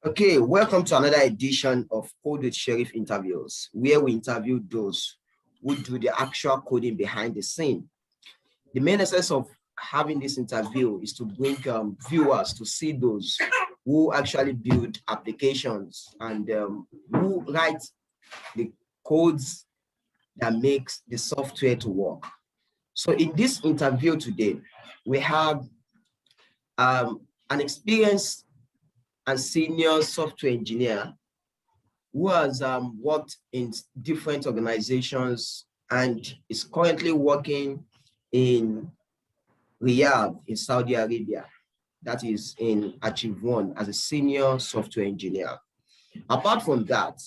Okay, welcome to another edition of Code with Sheriff interviews, where we interview those who do the actual coding behind the scene. The main essence of having this interview is to bring viewers to see those who actually build applications and who write the codes that makes the software to work. So in this interview today, we have an experienced and senior software engineer who has worked in different organizations and is currently working in Riyadh in Saudi Arabia. That is in Achieve One as a senior software engineer. Apart from that,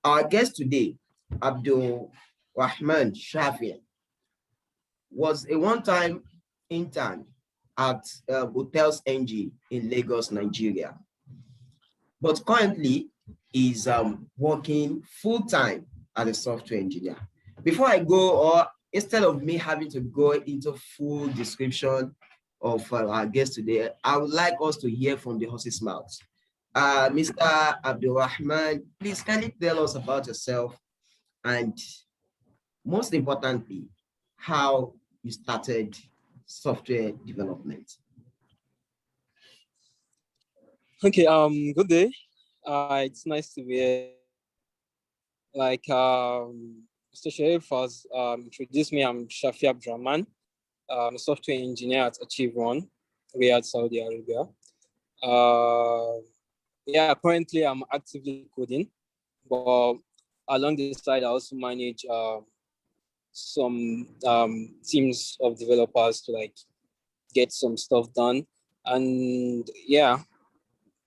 our guest today, Abdurrahman Shafi, was a one-time intern at Hotels NG in Lagos, Nigeria. But currently is working full-time as a software engineer. Before I go, or instead of me having to go into full description of our guest today, I would like us to hear from the horse's mouth. Mr. Abdurrahman, please kindly tell us about yourself and most importantly, how you started software development. Okay, good day. It's nice to be here. Like Mr. Sherif has introduced me. I'm Shafi Abdurrahman. I'm a software engineer at Achieve One, Riyadh, Saudi Arabia. Currently I'm actively coding, but along the side I also manage some teams of developers to like get some stuff done. And yeah,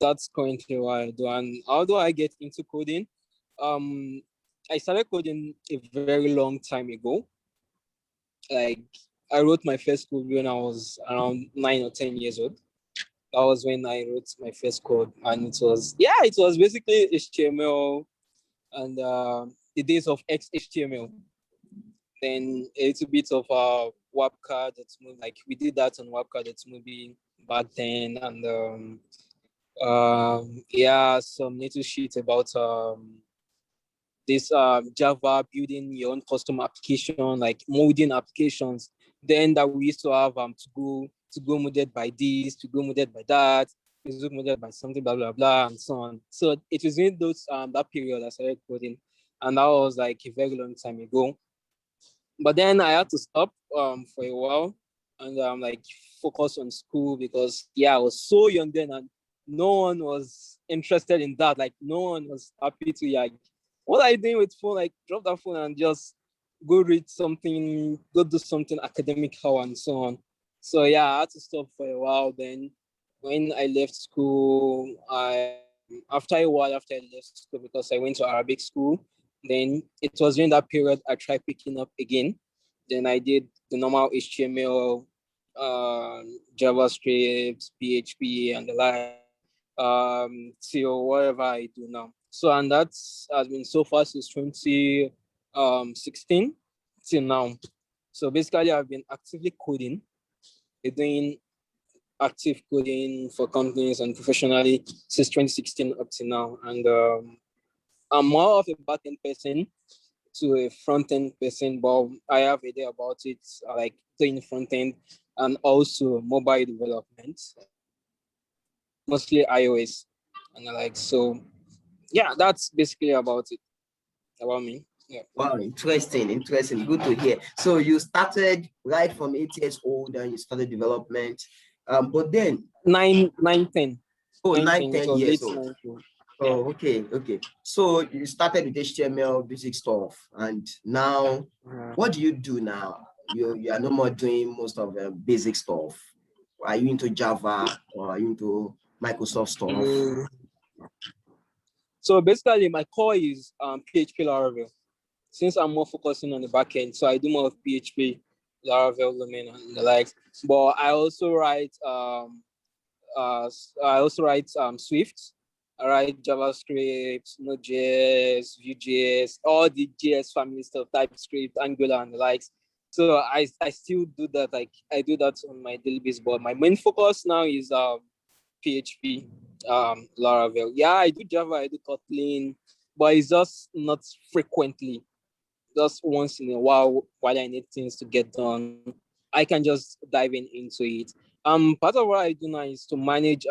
that's currently what I do. And how do I get into coding? I started coding a very long time ago. Like I wrote my first code when I was around 9 or 10 years old. That was when I wrote my first code, and it was basically HTML and the days of XHTML. Then a little bit of WebCard. That's like we did that on WebCard. That's movie back then, and some little shit about this Java building your own custom application, like modding applications. Then that we used to have to go modded by this, to go modded by that, to go modded by something, blah blah blah, and so on. So it was in those that period I started coding, and that was like a very long time ago. But then I had to stop for a while and like focus on school because I was so young then and no one was interested in that. Like no one was happy to like, what are you doing with phone? Like drop that phone and just go read something, go do something academical and so on. So I had to stop for a while. Then when I left school, after I left school because I went to Arabic school, then it was during that period I tried picking up again. Then I did the normal HTML, JavaScript, PHP, and the like, till whatever I do now. So, and that has been so far since 2016 till now. So basically, I've been actively coding, doing active coding for companies and professionally since 2016 up to now. And I'm more of a back-end person to a front-end person, but I have a idea about it, like doing front-end and also mobile development, mostly iOS and the like. So that's basically about it, about me. Yeah. Wow, interesting. Good to hear. So you started right from 8 years old and you started development. But then 9, 10. Oh, 9, 10 years old. Oh, okay. So you started with HTML basic stuff, and now what do you do now? You are no more doing most of the basic stuff. Are you into Java or are you into Microsoft stuff? So basically, my core is PHP Laravel. Since I'm more focusing on the back end, so I do more of PHP, Laravel, domain, and the likes. But I also write Swift. I write JavaScript, Node.js, Vue.js, all the JS family stuff, TypeScript, Angular, and the likes. So I still do that. Like I do that on my daily basis, but my main focus now is PHP Laravel. Yeah, I do Java, I do Kotlin, but it's just not frequently. Just once in a while I need things to get done, I can just dive into it. Part of what I do now is to manage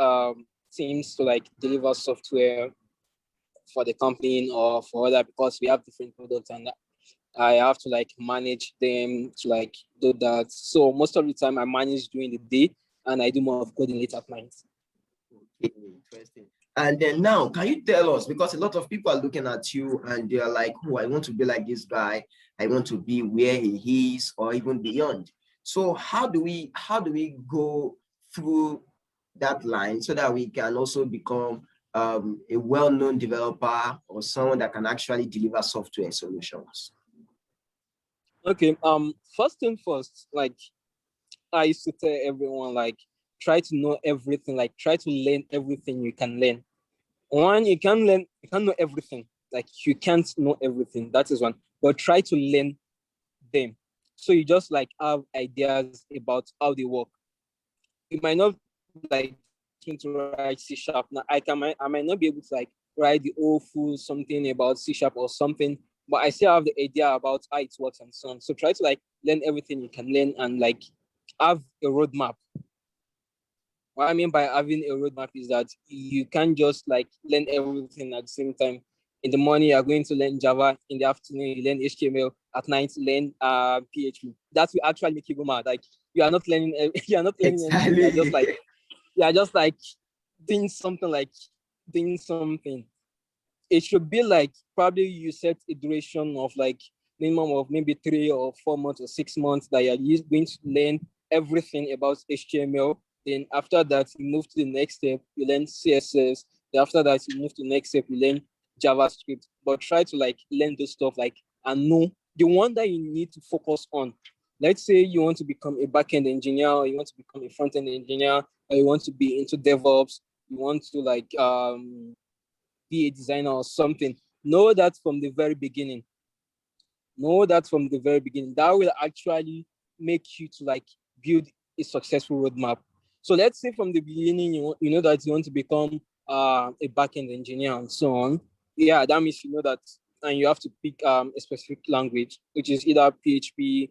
teams to like deliver software for the company or for other, because we have different products and I have to like manage them to like do that. So most of the time I manage during the day and I do more of coding late at night. Okay, interesting. And then now, can you tell us, because a lot of people are looking at you and they're like, oh, I want to be like this guy. I want to be where he is or even beyond. So how do we go through that line so that we can also become a well-known developer or someone that can actually deliver software solutions? Okay, first thing first, like I used to tell everyone, like try to know everything, like try to learn everything you can learn. One, you can't know everything. Like you can't know everything. That is one. But try to learn them. So you just like have ideas about how they work. You might not like to write C sharp. Now I might not be able to like write the whole full something about C sharp or something, but I still have the idea about how it works and so on. So try to like learn everything you can learn and like have a roadmap. What I mean by having a roadmap is that you can't just like learn everything at the same time. In the morning, you are going to learn Java. In the afternoon, you learn HTML. At night, you learn PHP. That will actually make you go mad. Like you are not learning. You are not learning anything. Exactly. You are just like doing something like doing something. It should be like probably you set a duration of like minimum of maybe 3 or 4 months or 6 months that you're going to learn everything about HTML. Then after that, you move to the next step, you learn CSS. Then after that, you move to the next step, you learn JavaScript. But try to like learn those stuff like and know the one that you need to focus on. Let's say you want to become a backend engineer, or you want to become a front-end engineer, or you want to be into DevOps, you want to like be a designer or something. Know that from the very beginning. Know that from the very beginning. That will actually make you to like build a successful roadmap. So let's say from the beginning you know that you want to become a backend engineer and so on. Yeah, that means you know that, and you have to pick a specific language, which is either PHP,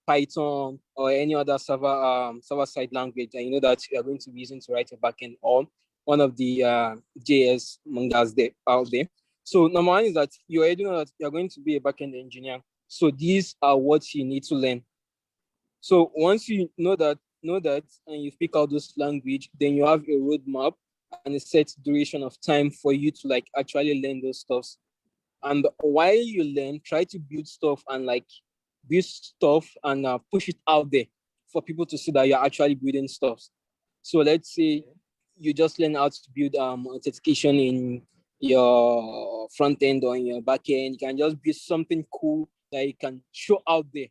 Python, or any other server side language, and you know that you are going to be using to write a backend, or one of the JS mangas there out there. So number one is that you already know that you're going to be a backend engineer. So these are what you need to learn. So once you know that, and you pick out those language, then you have a roadmap and a set duration of time for you to like actually learn those stuffs. And while you learn, try to build stuff and push it out there for people to see that you're actually building stuff. So let's say you just learn how to build authentication in your front end or in your back end. You can just build something cool that you can show out there,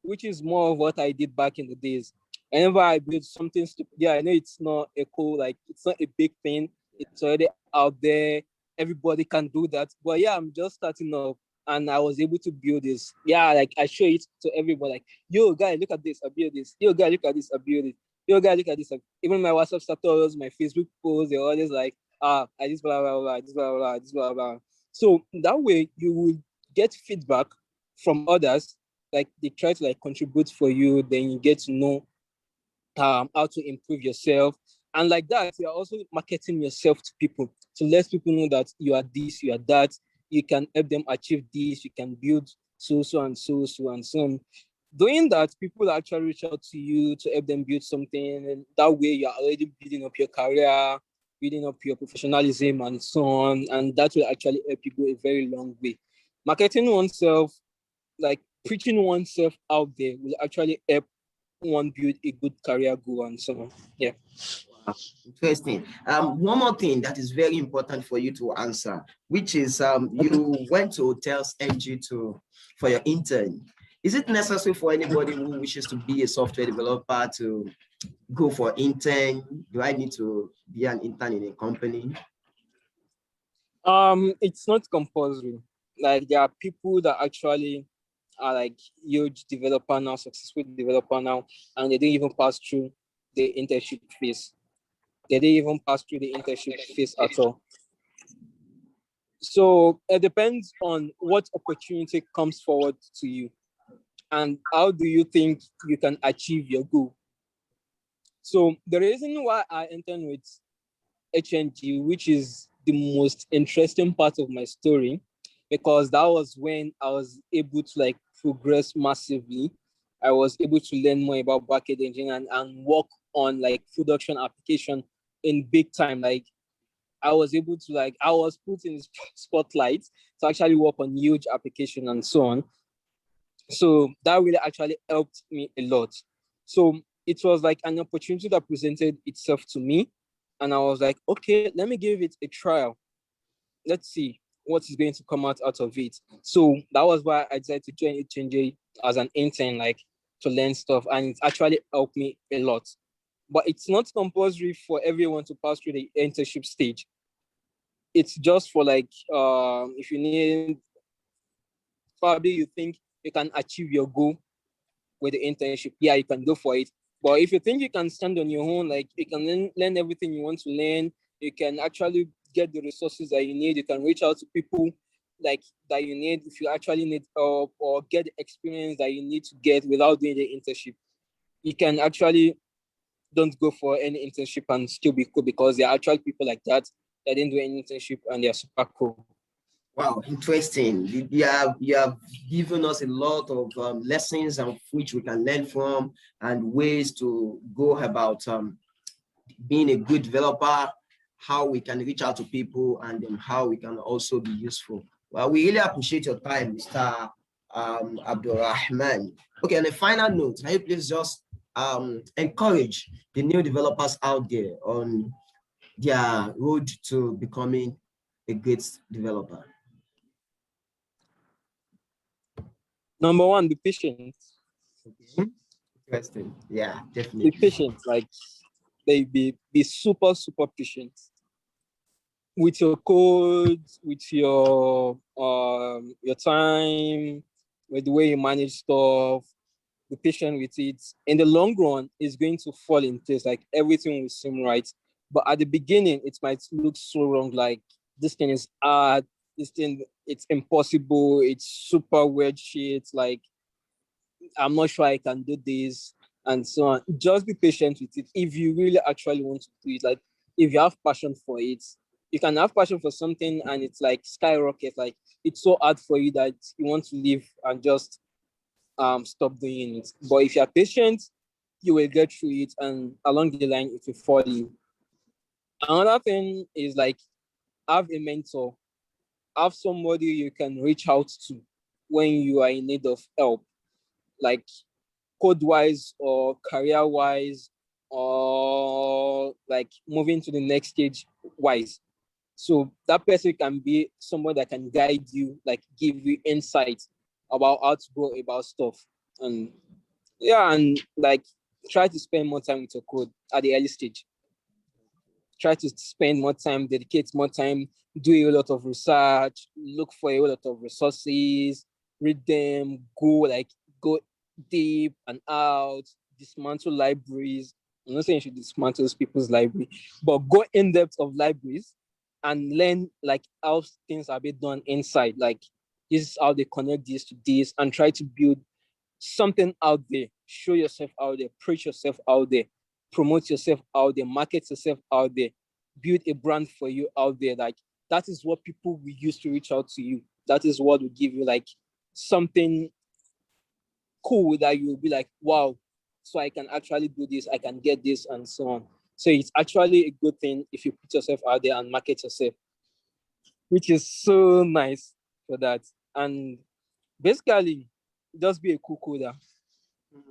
which is more of what I did back in the days. Whenever I build something stupid, yeah, I know it's not a cool, like it's not a big thing. It's already out there. Everybody can do that. But yeah, I'm just starting off and I was able to build this. Yeah, like I show it to everybody, like, yo, guy, look at this, I built this. Yo, guy, look at this, I built it. Yo, guy, look at this. Even my WhatsApp status, my Facebook posts, they're always like, I this blah blah blah, this blah blah, this blah blah. So that way you will get feedback from others, like they try to like contribute for you, then you get to know how to improve yourself. And like that, you're also marketing yourself to people to let people know that you are this, you are that, you can help them achieve this, you can build so and so on. Doing that, people actually reach out to you to help them build something, and that way you're already building up your career, building up your professionalism and so on, and that will actually help you go a very long way. Marketing oneself, like preaching oneself out there, will actually help one build a good career goal and so on. Yeah. Wow, interesting. One more thing that is very important for you to answer, which is you went to hotels NG to for your intern. Is it necessary for anybody who wishes to be a software developer to go for intern? Do I need to be an intern in a company? It's not compulsory. Like there are people that actually are like huge developer now, successful developer now, and they didn't even pass through the internship phase. They didn't even pass through the internship phase at all. So it depends on what opportunity comes forward to you and how do you think you can achieve your goal. So the reason why I entered with HNG, which is the most interesting part of my story, because that was when I was able to like progress massively. I was able to learn more about backend engineering and work on like production application in big time. Like I was able to like, I was put in the spotlight to actually work on huge application and so on. So that really actually helped me a lot. So it was like an opportunity that presented itself to me. And I was like, okay, let me give it a trial. Let's see what is going to come out of it. So that was why I decided to join HNJ as an intern, like to learn stuff. And it actually helped me a lot. But it's not compulsory for everyone to pass through the internship stage. It's just for like, if you need, probably you think you can achieve your goal with the internship, yeah, you can go for it. But if you think you can stand on your own, like you can learn everything you want to learn, you can actually get the resources that you need, you can reach out to people like that you need if you actually need help, or get the experience that you need to get without doing the internship. You can actually don't go for any internship and still be cool, because there are actually people like that didn't do any internship and they're super cool. Wow, interesting. You have given us a lot of lessons of which we can learn from, and ways to go about being a good developer, how we can reach out to people, and how we can also be useful. Well, we really appreciate your time, Mr. Abdurrahman. Okay, on a final note, can you please just encourage the new developers out there on their road to becoming a great developer? Number one, be patient. Okay. Interesting. Yeah, Be definitely. patient. Like they be super patient with your code, with your time, with the way you manage stuff. Be patient with it. In the long run, it's going to fall in place. Like everything will seem right, but at the beginning, it might look so wrong. Like this thing is hard. This thing, it's impossible. It's super weird shit. Like I'm not sure I can do this and so on. Just be patient with it. If you really actually want to do it, like if you have passion for it, you can have passion for something and it's like skyrocket. Like it's so hard for you that you want to leave and just stop doing it. But if you're patient, you will get through it, and along the line it will fall in. Another thing is like have a mentor, have somebody you can reach out to when you are in need of help, like code wise or career wise, or like moving to the next stage wise. So that person can be someone that can guide you, like give you insight about how to go about stuff. And yeah, and like try to spend more time with your code at the early stage. Try to spend more time, dedicate more time, do a lot of research, look for a lot of resources, read them, go deep and out, dismantle libraries. I'm not saying you should dismantle people's library, but go in depth of libraries and learn like how things are being done inside. Like this is how they connect this to this, and try to build something out there. Show yourself out there, preach yourself out there, promote yourself out there, market yourself out there, build a brand for you out there. Like that is what people will use to reach out to you. That is what will give you like something cool that you'll be like, wow, so I can actually do this, I can get this, and so on. So it's actually a good thing if you put yourself out there and market yourself, which is so nice for that. And basically, just be a cool coder.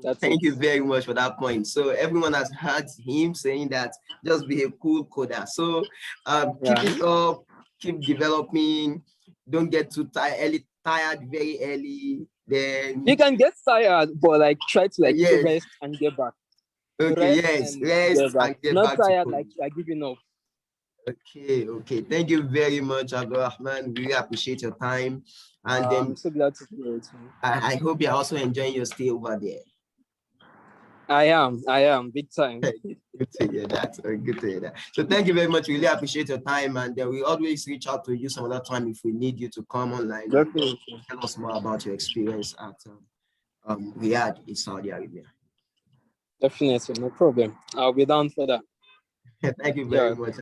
That's Thank it. you very much for that point. So everyone has heard him saying that just be a cool coder. So keep it up, keep developing. Don't get too tired very early. Then you can get tired, but like try to like yes, rest and get back. okay, Rest yes, and rest get back. and get Not back to tired code. like you are giving up. Okay. Thank you very much, Abdurrahman. We really appreciate your time. And I'm then so glad to hear it. I hope you're also enjoying your stay over there. I am big time. Good to hear that. Good to hear that. So thank you very much. Really appreciate your time, and we always reach out to you some other time if we need you to come online. Definitely. Tell us more about your experience at Riyadh in Saudi Arabia. Definitely, no problem. I'll be down for that. Thank you very Yeah. much.